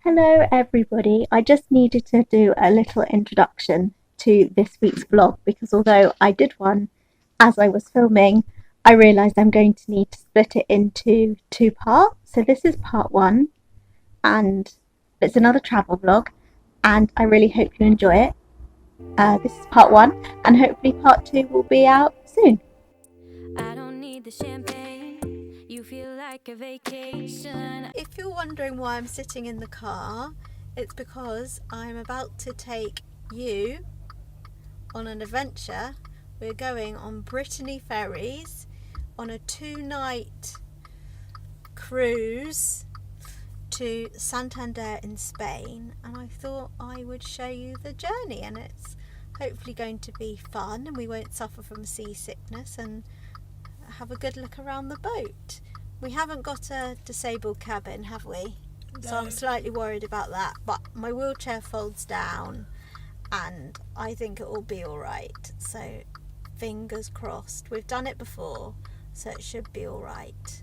Hello, everybody. I just needed to do a little introduction to this week's vlog because although I did one as I was filming, I realised I'm going to need to split it into two parts. So this is part one, and it's another travel vlog, and I really hope you enjoy it. This is part one, and hopefully part two will be out soon. I don't need the champagne. You feel like a vacation. If you're wondering why I'm sitting in the car, it's because I'm about to take you on an adventure. We're going on Brittany Ferries on a 2-night cruise to Santander in Spain, and I thought I would show you the journey, and it's hopefully going to be fun and we won't suffer from seasickness and have a good look around the boat. We haven't got a disabled cabin, have we? No. So I'm slightly worried about that, but my wheelchair folds down and I think it will be alright, so fingers crossed. We've done it before, so it should be alright.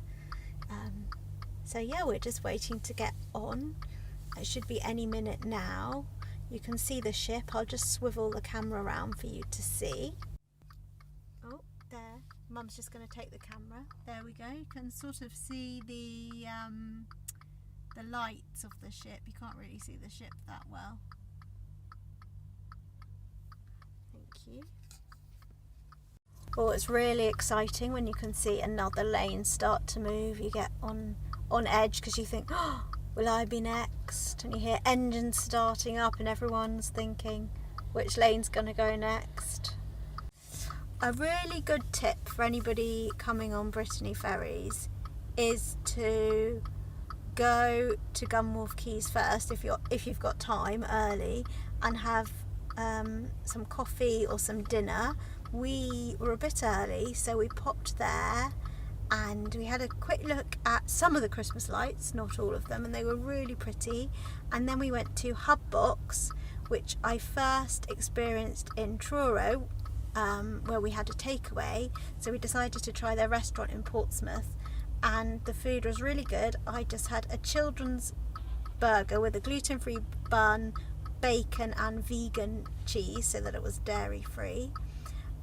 So yeah, we're just waiting to get on. It should be any minute now. You can see the ship. I'll just swivel the camera around for you to see. Oh, there. Mum's just going to take the camera. There we go. You can sort of see the lights of the ship. You can't really see the ship that well. Thank you. Oh, it's really exciting when you can see another lane start to move. You get on edge because you think, oh, will I be next? And you hear engines starting up and everyone's thinking which lane's going to go next. A really good tip for anybody coming on Brittany Ferries is to go to Gunwharf Quays first if you've got time early and have some coffee or some dinner. We were a bit early, so we popped there and we had a quick look at some of the Christmas lights, not all of them, and they were really pretty. And then we went to Hub Box, which I first experienced in Truro, where we had a takeaway. So we decided to try their restaurant in Portsmouth, and the food was really good. I just had a children's burger with a gluten-free bun, bacon and vegan cheese so that it was dairy-free.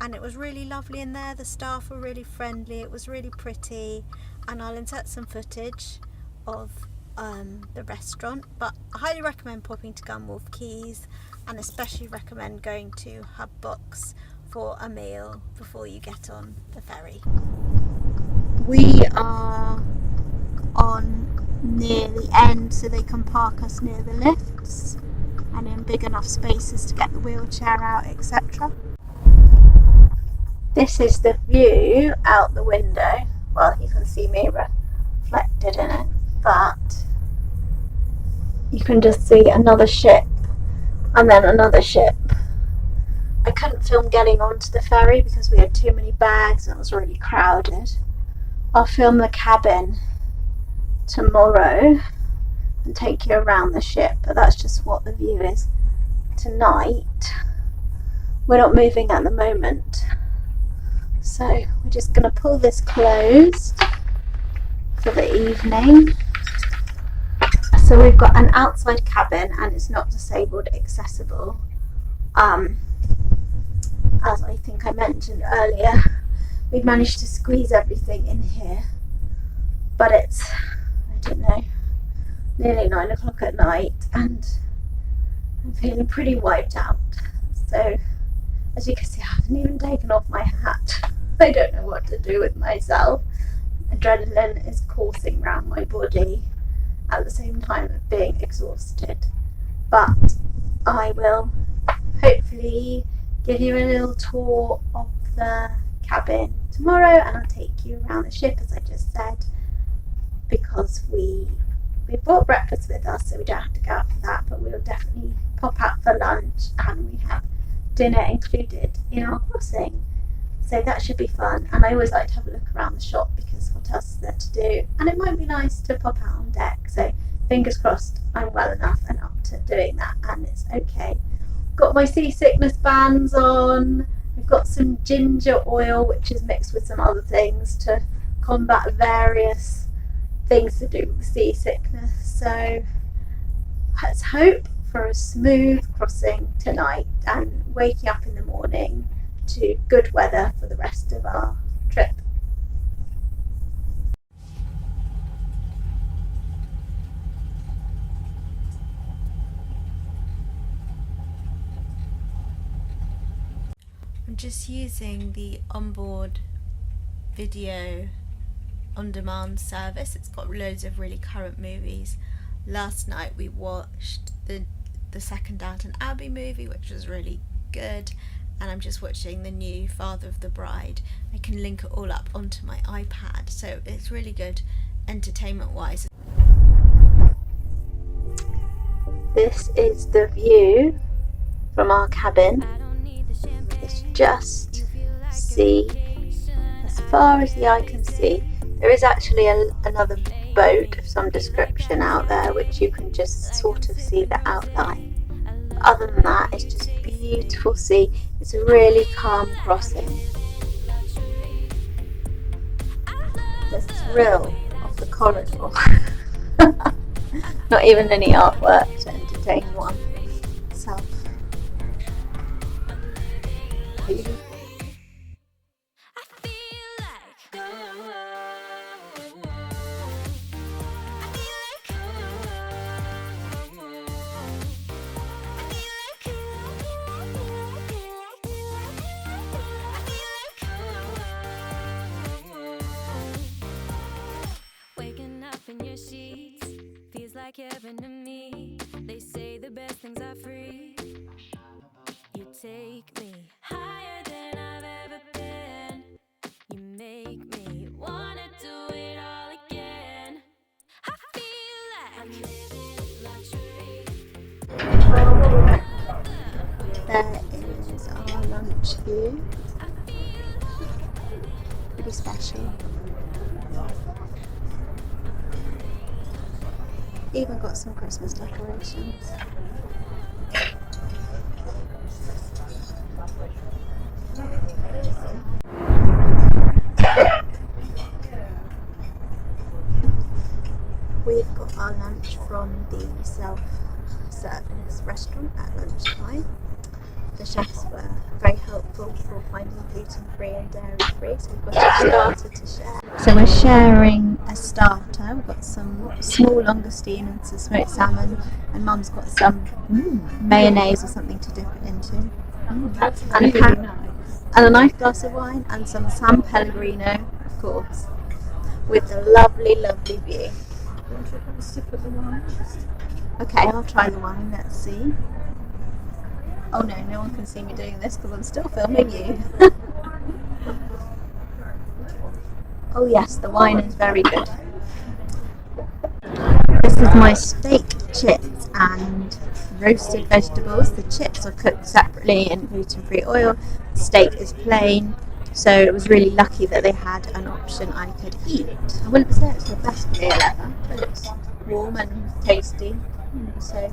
And it was really lovely in there. The staff were really friendly. It was really pretty. And I'll insert some footage of the restaurant. But I highly recommend popping to Gunwharf Quays, and especially recommend going to Hub Box for a meal before you get on the ferry. We are on near the end, so they can park us near the lifts and in big enough spaces to get the wheelchair out, etc. This is the view out the window. Well, you can see me reflected in it, but you can just see another ship and then another ship. I couldn't film getting onto the ferry because we had too many bags and it was really crowded. I'll film the cabin tomorrow and take you around the ship, but that's just what the view is tonight. We're not moving at the moment. So we're just going to pull this closed for the evening. So we've got an outside cabin and it's not disabled accessible. As I think I mentioned earlier, we've managed to squeeze everything in here. But it's, I don't know, nearly 9 o'clock at night and I'm feeling pretty wiped out. So as you can see, I haven't even taken off my hat. I don't know what to do with myself. Adrenaline is coursing around my body at the same time of being exhausted. But I will hopefully give you a little tour of the cabin tomorrow, and I'll take you around the ship as I just said, because we brought breakfast with us, so we don't have to go out for that, but we'll definitely pop out for lunch and we have dinner included in our crossing, so that should be fun. And I always like to have a look around the shop because what else is there to do, and it might be nice to pop out on deck, so fingers crossed I'm well enough and up to doing that and it's okay. Got my seasickness bands on. I've got some ginger oil which is mixed with some other things to combat various things to do with seasickness, so let's hope for a smooth crossing tonight and waking up in the morning to good weather for the rest of our trip. I'm just using the Onboard video on demand service. It's got loads of really current movies. Last night we watched the second Downton Abbey movie, which was really good, and I'm just watching the new Father of the Bride. I can link it all up onto my iPad, so it's really good entertainment wise. This is the view from our cabin. It's just sea as far as the eye can see. There is actually another boat of some description out there which you can just sort of see the outline. But other than that, it's just beautiful sea. It's a really calm crossing. The thrill of the corridor. Not even any artwork to entertain one. Self. Beautiful. In your sheets feels like heaven to me. They say the best things are free. You take me higher than I've ever been. You make me wanna do it all again. I feel like I'm living luxury. There is our lunch view. Pretty special. Even got some Christmas decorations. We've got our lunch from the self-service restaurant at lunchtime. The chefs were very helpful for finding gluten-free and dairy-free, so we've got a starter to share. So we're sharing a starter. We've got some small langoustine and some smoked salmon, and Mum's got some mayonnaise or something to dip it into. That's And really nice. and a nice glass of wine and some San Pellegrino, of course, with the lovely, lovely view. Want to have a sip of the wine? Okay, I'll try the wine, let's see. Oh no, no one can see me doing this because I'm still filming you. Oh yes, the wine is very good. This is my steak, chips and roasted vegetables. The chips are cooked separately in gluten-free oil. The steak is plain. So it was really lucky that they had an option I could eat. I wouldn't say it's the best meal ever, but it's warm and tasty. So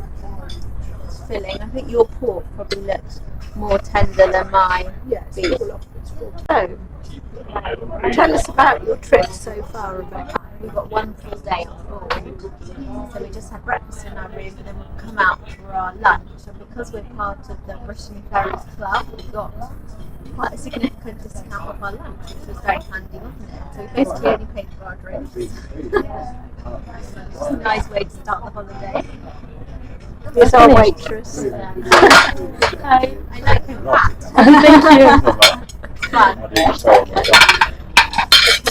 it's filling. I think your pork probably looks more tender than my beef. So, tell us about your trip so far, Rebecca. We've got one full day on board. So we just had breakfast in our room and then we'll come out for our lunch. And because we're part of the Brittany Ferries club, we got quite a significant discount off our lunch, which was very handy, wasn't it? So we basically only paid for our drinks. It's a nice way to start the holiday. Here's our waitress. I like your hat. Thank you. Fun.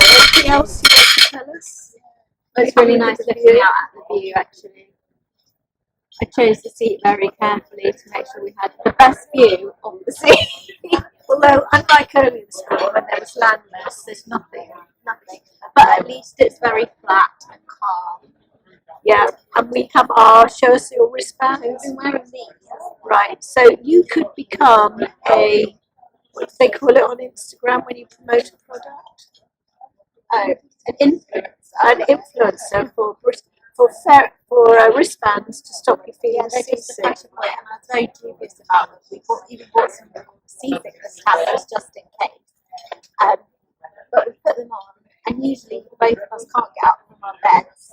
Anything else you want to tell us? It's really nice looking out at the view, actually. I chose the seat very carefully to make sure we had the best view of the sea. Although, unlike earlier this morning when there was landmass, there's nothing. But at least it's very flat and calm. Yeah, and we have our show us your wristbands. I've been wearing these. Right, so you could become a, what do they call it on Instagram when you promote a product? Oh, an influencer. An influencer for wristbands to stop you feeling They're just a seasick. fashion point, and I was very dubious about them. We even bought some seasickness tablets just in case. But we put them on, and usually both of us can't get up from our beds.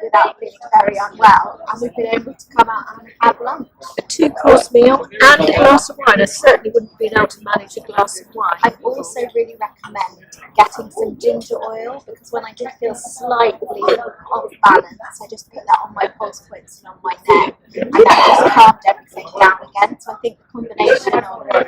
without feeling very unwell, and we've been able to come out and have lunch. A 2-course meal and a glass of wine. I certainly wouldn't have been able to manage a glass of wine. I also really recommend getting some ginger oil, because when I did feel slightly off balance, I just put that on my pulse points and on my neck, and that just calmed everything down again. So I think the combination of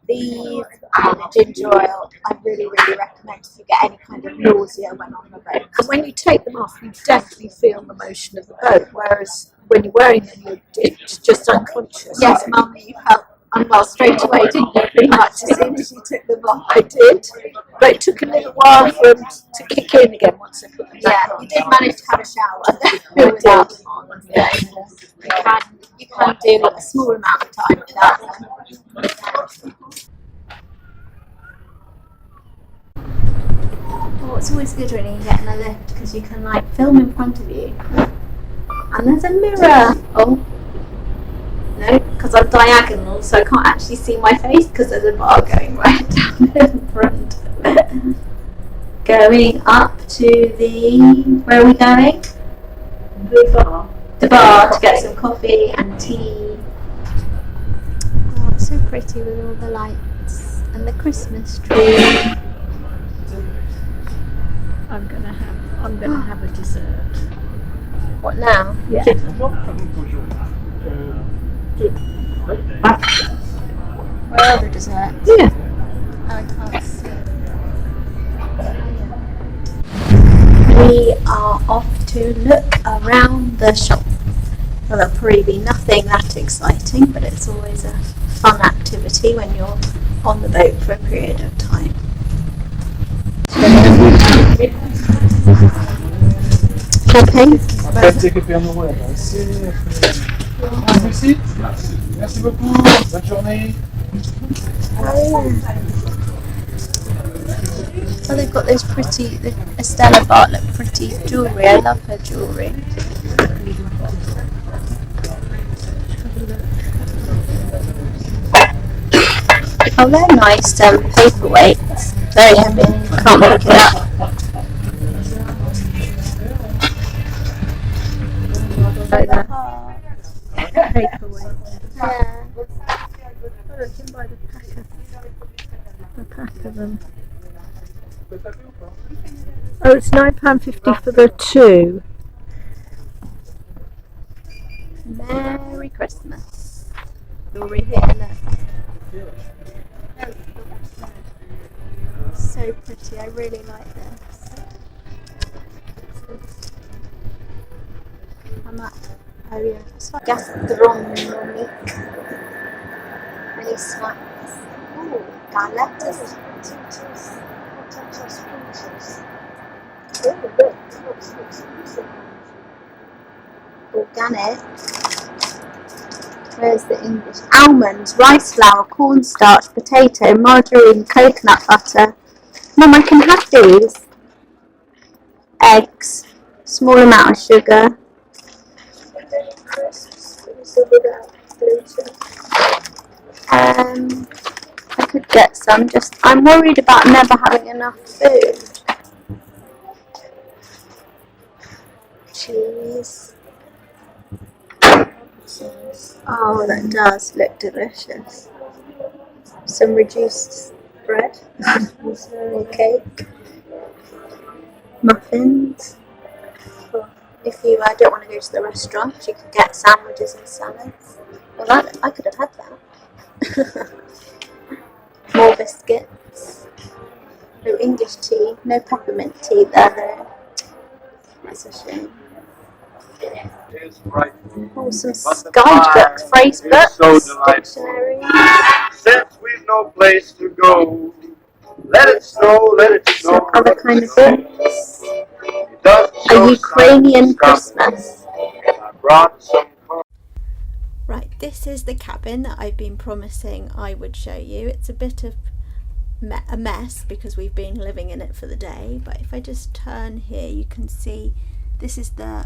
these and the ginger oil, I really, really recommend if you get any kind of nausea when on the boat. And when you take them off, you definitely feel the motion of the boat, whereas when you're wearing them, you're just unconscious. Yes, Mum, you felt unwell straight away, didn't you? Pretty much as soon as you took them off. I did, but it took a little while for them to kick in again once I put them Yeah, back on. you did manage to have a shower without them on. Yeah. You can do a small amount of time without them. Oh, it's always good when you get in a lift because you can like film in front of you. And there's a mirror. Oh, no, because I'm diagonal, so I can't actually see my face because there's a bar going right down in front. Going up to the, where are we going? The bar. The bar to get some coffee and tea. Oh, it's so pretty with all the lights and the Christmas tree. I'm gonna have a dessert. What now? Yeah. Where are the desserts? Yeah. Oh, I can't see. We are off to look around the shop. Well, there'll probably be nothing that exciting, but it's always a fun activity when you're on the boat for a period of time. Camping. Merci. Merci beaucoup. Bonne journée. Oh, they've got those pretty, the Estella Bartlett pretty jewellery. I love her jewellery. Oh, they're nice paperweights. Very heavy. Can't pick it up. Like that. Paperweight. Yeah. Oh, you can buy the pack of them. Oh, it's £9.50 for the two. Merry Christmas. Jewellery here, look. So pretty. I really like this. I'm at, oh yeah, it's like gastronomic. Any snacks? Ooh, galettes. Organic. Where's the English? Almonds, rice flour, cornstarch, potato, margarine, coconut butter. Mum, I can have these. Eggs, small amount of sugar. I could get some, just I'm worried about never having enough food. Cheese. Oh, that does look delicious. Some reduced bread, or cake, muffins. If you don't want to go to the restaurant, you can get sandwiches and salads. Well, I could have had that. More biscuits. No English tea, no peppermint tea there though. That's a shame. Oh, some guidebook, phrase books, dictionaries. Since we've no place to go, let it snow, let it snow. Some other kind of books. It doesn't A show Ukrainian signs of Christmas. I brought some corn. Right, this is the cabin that I've been promising I would show you. It's a bit of a mess because we've been living in it for the day, but if I just turn here you can see this is the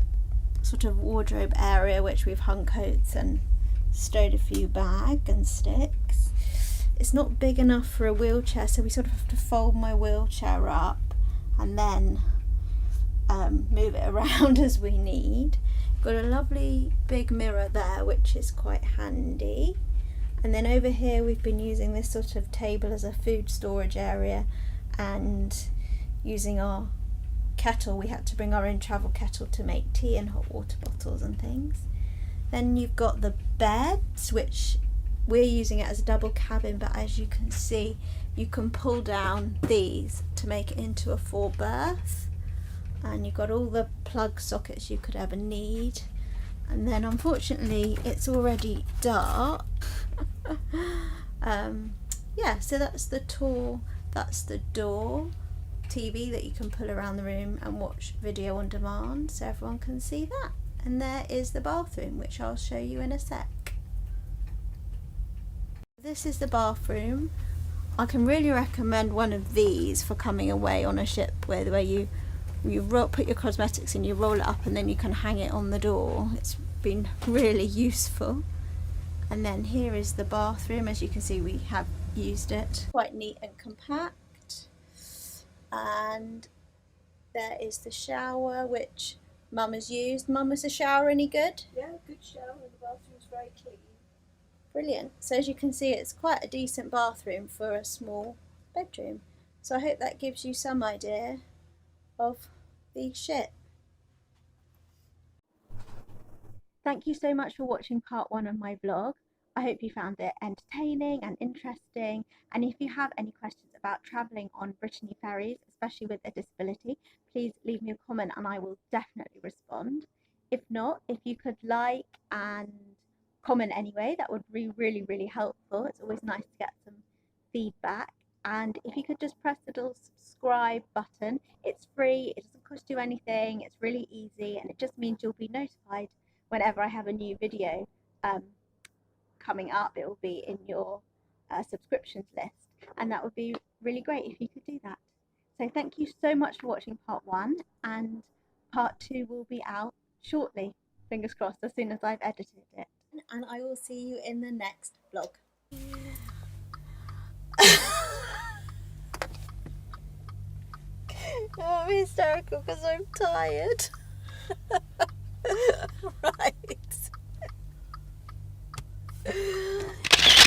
sort of wardrobe area which we've hung coats and stowed a few bags and sticks. It's not big enough for a wheelchair, so we sort of have to fold my wheelchair up and then move it around as we need. Got a lovely big mirror there, which is quite handy. And then over here we've been using this sort of table as a food storage area, and using our kettle. We had to bring our own travel kettle to make tea and hot water bottles and things. Then you've got the beds, which we're using it as a double cabin, but as you can see, you can pull down these to make it into a 4-berth. And you've got all the plug sockets you could ever need. And then unfortunately it's already dark. Yeah, so that's the tour, that's the door. TV that you can pull around the room and watch video on demand, so everyone can see that. And there is the bathroom, which I'll show you in a sec. This is the bathroom. I can really recommend one of these for coming away on a ship, where you put your cosmetics in, you roll it up, and then you can hang it on the door. It's been really useful. And then here is the bathroom. As you can see, we have used it. Quite neat and compact. And there is the shower, which Mum has used. Mum, is the shower any good? Yeah, good shower, and the bathroom's very clean. Brilliant. So as you can see, it's quite a decent bathroom for a small bedroom. So I hope that gives you some idea of the ship. Thank you so much for watching part 1 of my vlog. I hope you found it entertaining and interesting. And if you have any questions about travelling on Brittany Ferries, especially with a disability, please leave me a comment and I will definitely respond. If not, if you could like and comment anyway, that would be really, really helpful. It's always nice to get some feedback. And if you could just press the little subscribe button, it's free, it doesn't cost you anything, it's really easy, and it just means you'll be notified whenever I have a new video coming up. It will be in your subscriptions list, and that would be really great if you could do that. So thank you so much for watching part 1, and part 2 will be out shortly, fingers crossed, as soon as I've edited it. And I will see you in the next vlog. I'm hysterical because I'm tired. Right.